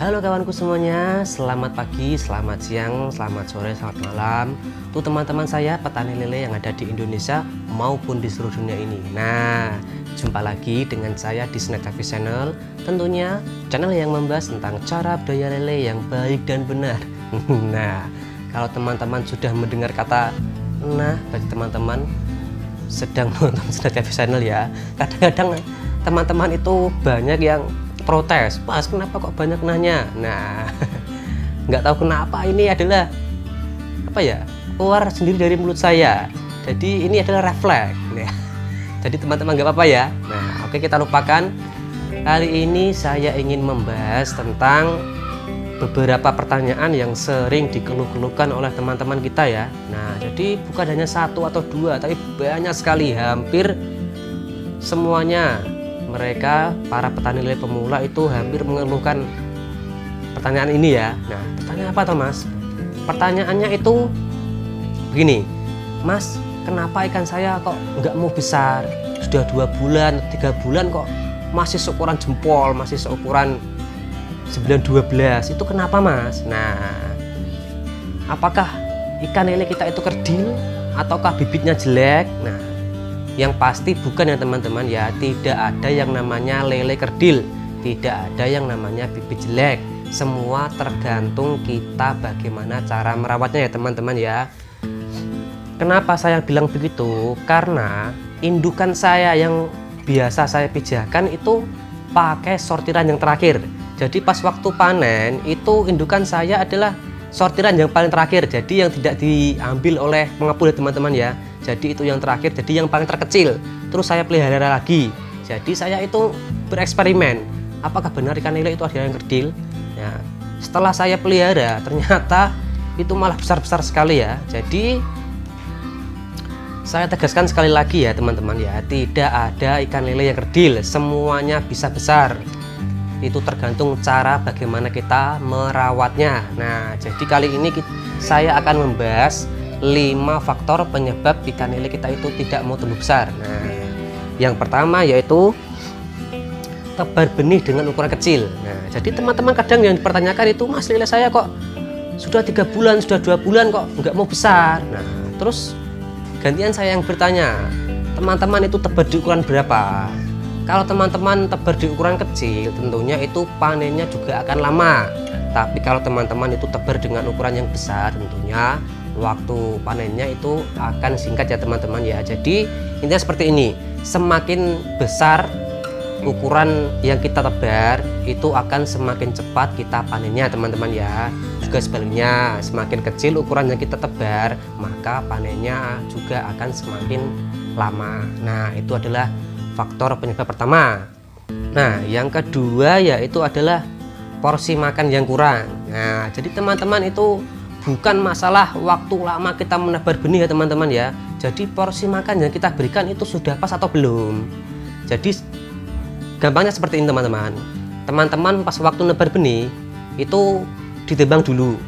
Halo kawanku semuanya, selamat pagi, selamat siang, selamat sore, selamat malam untuk teman-teman saya petani lele yang ada di Indonesia maupun di seluruh dunia ini. Nah, jumpa lagi dengan saya di Snack Cafe Channel. Tentunya channel yang membahas tentang cara budidaya lele yang baik dan benar. Nah, kalau teman-teman sudah mendengar kata nah, bagi teman-teman sedang menonton Snack Cafe Channel ya, kadang-kadang teman-teman itu banyak yang protes, Mas kenapa kok banyak nanya. Nah, nggak tahu kenapa ini adalah keluar sendiri dari mulut saya. Jadi ini adalah refleks ya. Jadi teman-teman nggak apa-apa ya. Nah, oke, kita lupakan. Kali ini saya ingin membahas tentang beberapa pertanyaan yang sering dikeluh-keluhkan oleh teman-teman kita ya. Nah, jadi bukan hanya satu atau dua, tapi banyak sekali, hampir semuanya. Mereka para petani lele pemula itu hampir mengeluhkan pertanyaan ini ya. Nah, pertanyaan apa Mas? Pertanyaannya itu begini, Mas, kenapa ikan saya kok nggak mau besar? Sudah 2 bulan, 3 bulan kok masih seukuran jempol, masih seukuran 9-12. Itu kenapa Mas? Nah, apakah ikan lele kita itu kerdil ataukah bibitnya jelek? Nah, yang pasti bukan ya teman-teman ya, tidak ada yang namanya lele kerdil, tidak ada yang namanya bibit jelek. Semua tergantung kita bagaimana cara merawatnya ya teman-teman ya. Kenapa saya bilang begitu? Karena indukan saya yang biasa saya pijakan itu pakai sortiran yang terakhir. Jadi pas waktu panen itu indukan saya adalah sortiran yang paling terakhir, jadi yang tidak diambil oleh pengepul ya teman-teman ya. Jadi itu yang terakhir, jadi yang paling terkecil. Terus saya pelihara lagi. Jadi saya itu bereksperimen, apakah benar ikan lele itu ada yang kerdil ya. Setelah saya pelihara ternyata itu malah besar-besar sekali ya. Jadi saya tegaskan sekali lagi ya teman-teman ya, tidak ada ikan lele yang kerdil, semuanya bisa besar. Itu tergantung cara bagaimana kita merawatnya. Nah, jadi kali ini saya akan membahas 5 faktor penyebab ikan lele kita itu tidak mau tumbuh besar. Nah, yang pertama yaitu tebar benih dengan ukuran kecil. Nah, jadi teman-teman kadang yang dipertanyakan itu, Mas, lele saya kok sudah 3 bulan, sudah 2 bulan kok nggak mau besar. Nah, terus gantian saya yang bertanya, teman-teman itu tebar di ukuran berapa? Kalau teman-teman tebar di ukuran kecil, tentunya itu panennya juga akan lama. Tapi kalau teman-teman itu tebar dengan ukuran yang besar, tentunya waktu panennya itu akan singkat ya teman-teman ya. Jadi intinya seperti ini, semakin besar ukuran yang kita tebar itu akan semakin cepat kita panennya teman-teman ya. Juga sebaliknya, semakin kecil ukuran yang kita tebar maka panennya juga akan semakin lama. Nah, itu adalah faktor penyebab pertama. Nah, yang kedua yaitu adalah porsi makan yang kurang. Nah, jadi teman-teman itu bukan masalah waktu lama kita menebar benih ya teman-teman ya. Jadi porsi makan yang kita berikan itu sudah pas atau belum. Jadi gampangnya seperti ini teman-teman. Teman-teman pas waktu nebar benih itu ditimbang dulu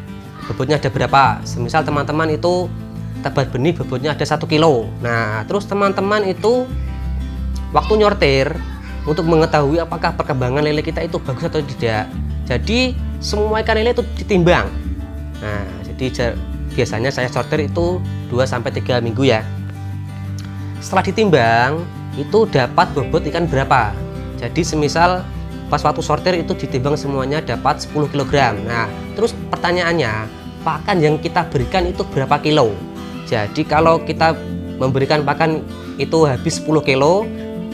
bobotnya ada berapa. Semisal teman-teman itu tebar benih bobotnya ada 1 kilo. Nah, terus teman-teman itu waktu nyortir untuk mengetahui apakah perkembangan lele kita itu bagus atau tidak. Jadi semua ikan lele itu ditimbang. Nah, jadi biasanya saya sortir itu 2-3 minggu ya. Setelah ditimbang itu dapat bobot ikan berapa. Jadi semisal pas waktu sortir itu ditimbang semuanya dapat 10 kg. Nah, terus pertanyaannya, pakan yang kita berikan itu berapa kilo? Jadi kalau kita memberikan pakan itu habis 10 kilo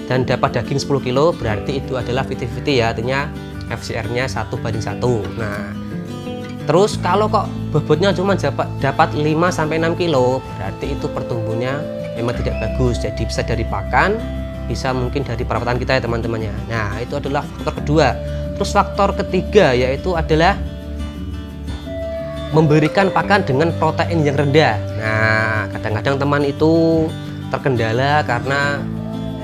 dan dapat daging 10 kilo, berarti itu adalah 50-50 ya, artinya FCR-nya 1:1. Nah, terus kalau kok bobotnya cuma dapat 5-6 kilo, berarti itu pertumbuhannya memang tidak bagus. Jadi bisa dari pakan, bisa mungkin dari perawatan kita ya teman-teman ya. Nah, itu adalah faktor kedua. Terus faktor ketiga yaitu adalah memberikan pakan dengan protein yang rendah. Nah, kadang-kadang teman itu terkendala karena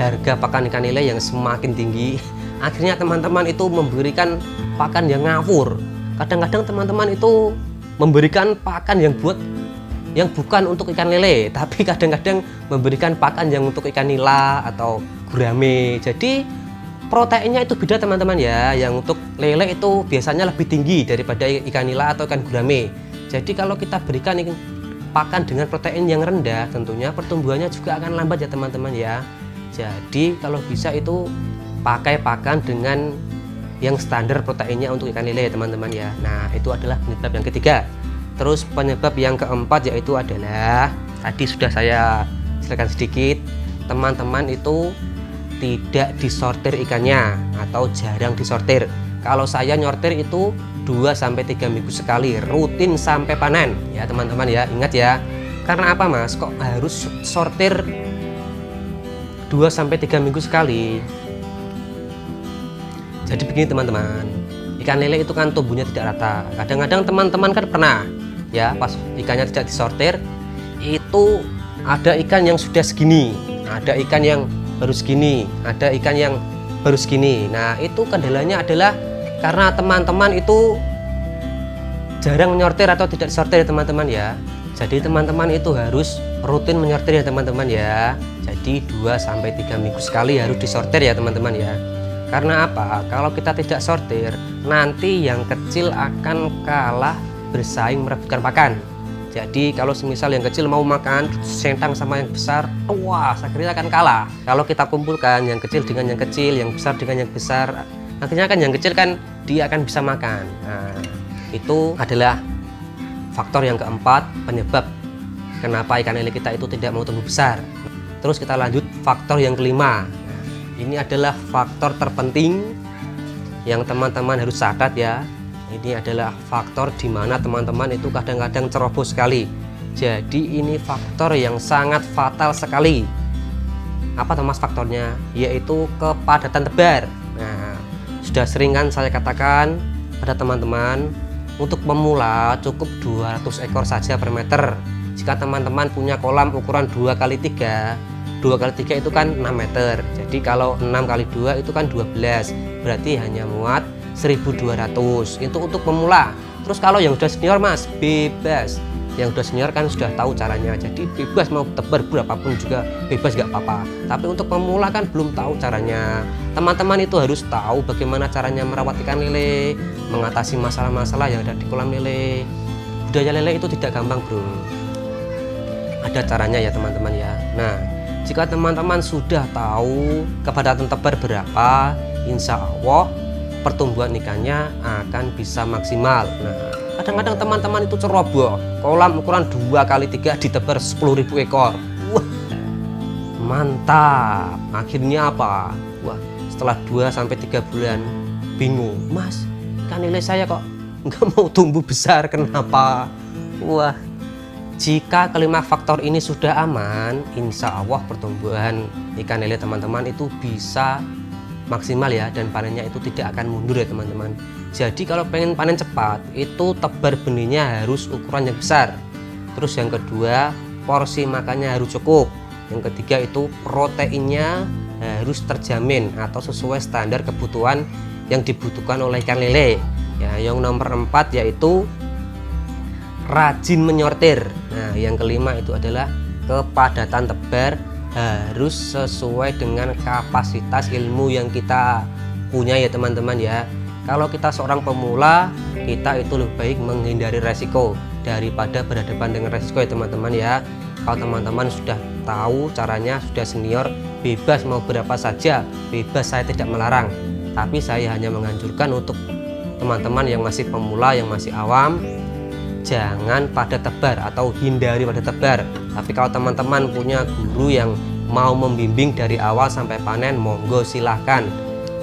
harga pakan ikan lele yang semakin tinggi. Akhirnya teman-teman itu memberikan pakan yang ngawur. Kadang-kadang teman-teman itu memberikan pakan yang bukan untuk ikan lele, tapi kadang-kadang memberikan pakan yang untuk ikan nila atau gurame. Jadi proteinnya itu beda teman-teman ya. Yang untuk lele itu biasanya lebih tinggi daripada ikan nila atau ikan gurame. Jadi kalau kita berikan pakan dengan protein yang rendah, tentunya pertumbuhannya juga akan lambat ya teman-teman ya. Jadi kalau bisa itu pakai pakan dengan yang standar proteinnya untuk ikan lele ya teman-teman ya. Nah, itu adalah penyebab yang ketiga. Terus penyebab yang keempat yaitu adalah tadi sudah saya jelaskan sedikit, teman-teman itu tidak disortir ikannya atau jarang disortir. Kalau saya nyortir itu 2-3 minggu sekali, rutin sampai panen ya teman-teman ya. Ingat ya, karena apa Mas kok harus sortir 2-3 minggu sekali? Jadi begini teman-teman, ikan lele itu kan tumbuhnya tidak rata. Kadang-kadang teman-teman kan pernah ya, pas ikannya tidak disortir itu ada ikan yang sudah segini, ada ikan yang baru segini, ada ikan yang baru segini. Nah, itu kendalanya adalah karena teman-teman itu jarang menyortir atau tidak disortir ya teman-teman ya. Jadi teman-teman itu harus rutin menyortir ya teman-teman ya. Jadi 2-3 minggu sekali harus disortir ya teman-teman ya. Karena apa? Kalau kita tidak sortir, nanti yang kecil akan kalah bersaing merebutkan pakan. Jadi kalau semisal yang kecil mau makan sentang sama yang besar, wah akhirnya akan kalah. Kalau kita kumpulkan yang kecil dengan yang kecil, yang besar dengan yang besar, akhirnya kan yang kecil kan dia akan bisa makan. Nah, itu adalah faktor yang keempat penyebab kenapa ikan lele kita itu tidak mau tumbuh besar. Terus kita lanjut faktor yang kelima. Nah, ini adalah faktor terpenting yang teman-teman harus catat ya. Ini adalah faktor di mana teman-teman itu kadang-kadang ceroboh sekali. Jadi ini faktor yang sangat fatal sekali. Apa Mas faktornya? Yaitu kepadatan tebar. Nah, sudah sering kan saya katakan pada teman-teman, untuk pemula cukup 200 ekor saja per meter. Jika teman-teman punya kolam ukuran 2x3, 2x3 itu kan 6 meter. Jadi kalau 6x2 itu kan 12, berarti hanya muat 1200. Itu untuk pemula. Terus kalau yang sudah senior Mas, bebas. Yang sudah senior kan sudah tahu caranya, jadi bebas mau tebar berapapun juga bebas gak apa-apa. Tapi untuk pemula kan belum tahu caranya. Teman-teman itu harus tahu bagaimana caranya merawat ikan lele, mengatasi masalah-masalah yang ada di kolam lele. Budaya lele itu tidak gampang bro, ada caranya ya teman-teman ya. Nah, jika teman-teman sudah tahu kepadatan tebar berapa, insya Allah pertumbuhan ikannya akan bisa maksimal. Nah, kadang-kadang teman-teman itu ceroboh, kolam ukuran 2x3 ditebar 10.000 ekor. Wah, mantap. Akhirnya apa? Wah, setelah 2-3 bulan bingung, Mas, ikan lele saya kok nggak mau tumbuh besar, kenapa? Wah, jika kelima faktor ini sudah aman, insya Allah pertumbuhan ikan lele teman-teman itu bisa maksimal ya, dan panennya itu tidak akan mundur ya teman-teman. Jadi kalau pengen panen cepat itu tebar benihnya harus ukuran yang besar. Terus yang kedua, porsi makannya harus cukup. Yang ketiga itu proteinnya harus terjamin atau sesuai standar kebutuhan yang dibutuhkan oleh ikan lele ya. Yang nomor 4 yaitu rajin menyortir. Nah, yang kelima itu adalah kepadatan tebar harus sesuai dengan kapasitas ilmu yang kita punya ya teman-teman ya. Kalau kita seorang pemula, kita itu lebih baik menghindari resiko daripada berhadapan dengan resiko ya teman-teman ya. Kalau teman-teman sudah tahu caranya, sudah senior, bebas mau berapa saja, bebas, saya tidak melarang. Tapi saya hanya menganjurkan untuk teman-teman yang masih pemula, yang masih awam, jangan pada tebar atau hindari pada tebar. Tapi kalau teman-teman punya guru yang mau membimbing dari awal sampai panen, monggo silahkan.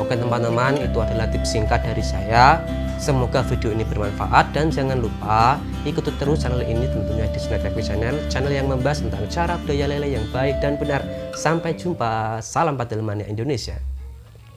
Oke teman-teman, itu adalah tips singkat dari saya. Semoga video ini bermanfaat, dan jangan lupa ikuti terus channel ini tentunya di Snack TV channel yang membahas tentang cara budaya lele yang baik dan benar. Sampai jumpa, salam Patelmania Indonesia.